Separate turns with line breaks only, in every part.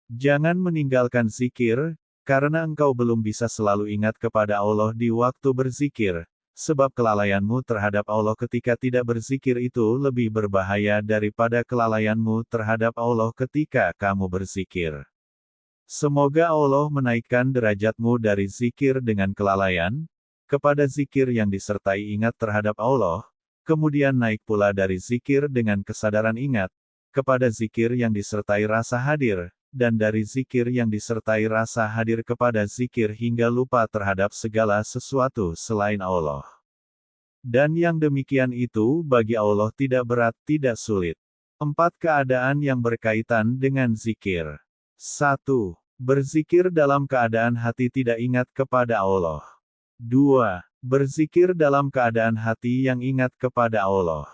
Jangan meninggalkan zikir, karena engkau belum bisa selalu ingat kepada Allah di waktu berzikir, sebab kelalaianmu terhadap Allah ketika tidak berzikir itu lebih berbahaya daripada kelalaianmu terhadap Allah ketika kamu berzikir. Semoga Allah menaikkan derajatmu dari zikir dengan kelalaian, kepada zikir yang disertai ingat terhadap Allah, kemudian naik pula dari zikir dengan kesadaran ingat, kepada zikir yang disertai rasa hadir, dan dari zikir yang disertai rasa hadir kepada zikir hingga lupa terhadap segala sesuatu selain Allah. Dan yang demikian itu bagi Allah tidak berat, tidak sulit. 4 keadaan yang berkaitan dengan zikir. 1. Berzikir dalam keadaan hati tidak ingat kepada Allah. 2. Berzikir dalam keadaan hati yang ingat kepada Allah.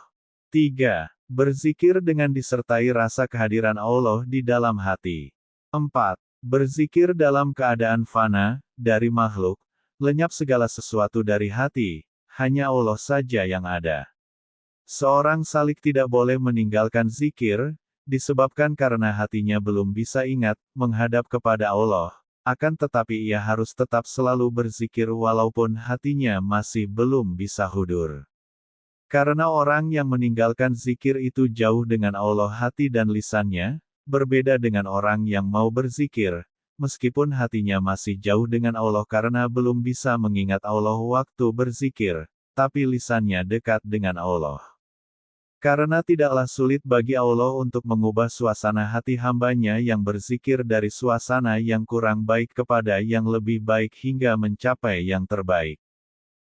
3. Berzikir dengan disertai rasa kehadiran Allah di dalam hati. 4. Berzikir dalam keadaan fana, dari makhluk, lenyap segala sesuatu dari hati, hanya Allah saja yang ada. Seorang salik tidak boleh meninggalkan zikir, disebabkan karena hatinya belum bisa ingat, menghadap kepada Allah, akan tetapi ia harus tetap selalu berzikir walaupun hatinya masih belum bisa hudur. Karena orang yang meninggalkan zikir itu jauh dengan Allah hati dan lisannya, berbeda dengan orang yang mau berzikir, meskipun hatinya masih jauh dengan Allah karena belum bisa mengingat Allah waktu berzikir, tapi lisannya dekat dengan Allah. Karena tidaklah sulit bagi Allah untuk mengubah suasana hati hambanya yang berzikir dari suasana yang kurang baik kepada yang lebih baik hingga mencapai yang terbaik.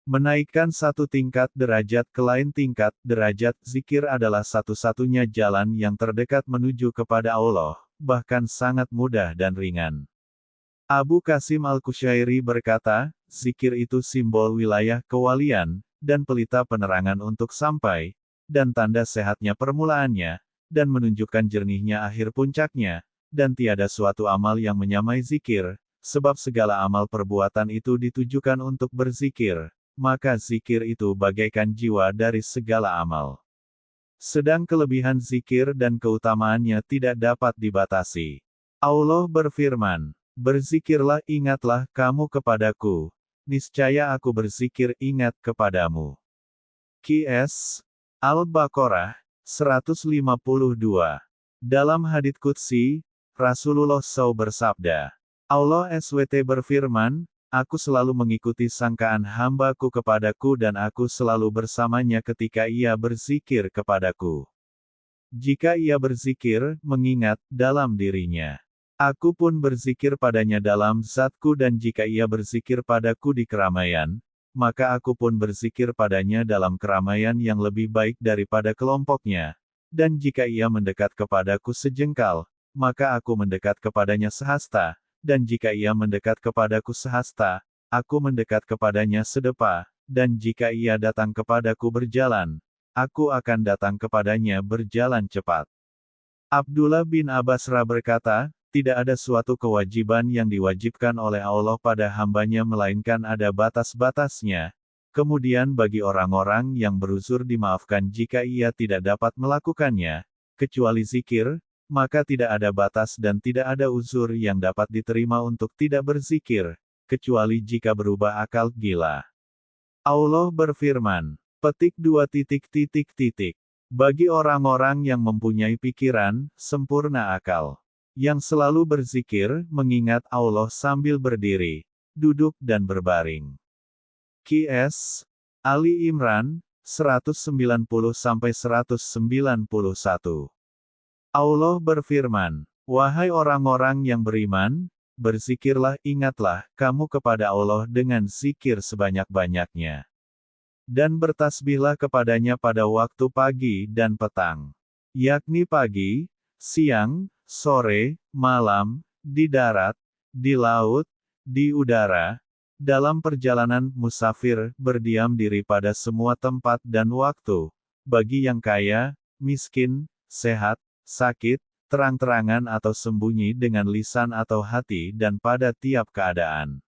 Menaikkan satu tingkat derajat ke lain tingkat derajat zikir adalah satu-satunya jalan yang terdekat menuju kepada Allah, bahkan sangat mudah dan ringan. Abu Qasim Al-Kusyairi berkata, zikir itu simbol wilayah kewalian, dan pelita penerangan untuk sampai, dan tanda sehatnya permulaannya, dan menunjukkan jernihnya akhir puncaknya, dan tiada suatu amal yang menyamai zikir, sebab segala amal perbuatan itu ditujukan untuk berzikir, maka zikir itu bagaikan jiwa dari segala amal. Sedang kelebihan zikir dan keutamaannya tidak dapat dibatasi. Allah berfirman, berzikirlah ingatlah kamu kepadaku, niscaya aku berzikir ingat kepadamu. Qs. Al-Baqarah, 152. Dalam hadits qudsi, Rasulullah SAW bersabda, Allah SWT berfirman, aku selalu mengikuti sangkaan hambaku kepadaku dan aku selalu bersamanya ketika ia berzikir kepadaku. Jika ia berzikir, mengingat, dalam dirinya. Aku pun berzikir padanya dalam zatku dan jika ia berzikir padaku di keramaian, maka aku pun berzikir padanya dalam keramaian yang lebih baik daripada kelompoknya. Dan jika ia mendekat kepadaku sejengkal, maka aku mendekat kepadanya sehasta. Dan jika ia mendekat kepadaku sehasta, aku mendekat kepadanya sedepa, dan jika ia datang kepadaku berjalan, aku akan datang kepadanya berjalan cepat. Abdullah bin Abbasra berkata, tidak ada suatu kewajiban yang diwajibkan oleh Allah pada hambanya melainkan ada batas-batasnya, kemudian bagi orang-orang yang beruzur dimaafkan jika ia tidak dapat melakukannya, kecuali zikir, maka tidak ada batas dan tidak ada uzur yang dapat diterima untuk tidak berzikir, kecuali jika berubah akal gila. Allah berfirman, petik 2. Bagi orang-orang yang mempunyai pikiran, sempurna akal, yang selalu berzikir, mengingat Allah sambil berdiri, duduk dan berbaring. Qs. Ali Imran, 190-191. Allah berfirman, wahai orang-orang yang beriman, berzikirlah ingatlah kamu kepada Allah dengan zikir sebanyak-banyaknya. Dan bertasbihlah kepadanya pada waktu pagi dan petang. Yakni pagi, siang, sore, malam, di darat, di laut, di udara, dalam perjalanan musafir, berdiam diri pada semua tempat dan waktu, bagi yang kaya, miskin, sehat, sakit, terang-terangan atau sembunyi dengan lisan atau hati dan pada tiap keadaan.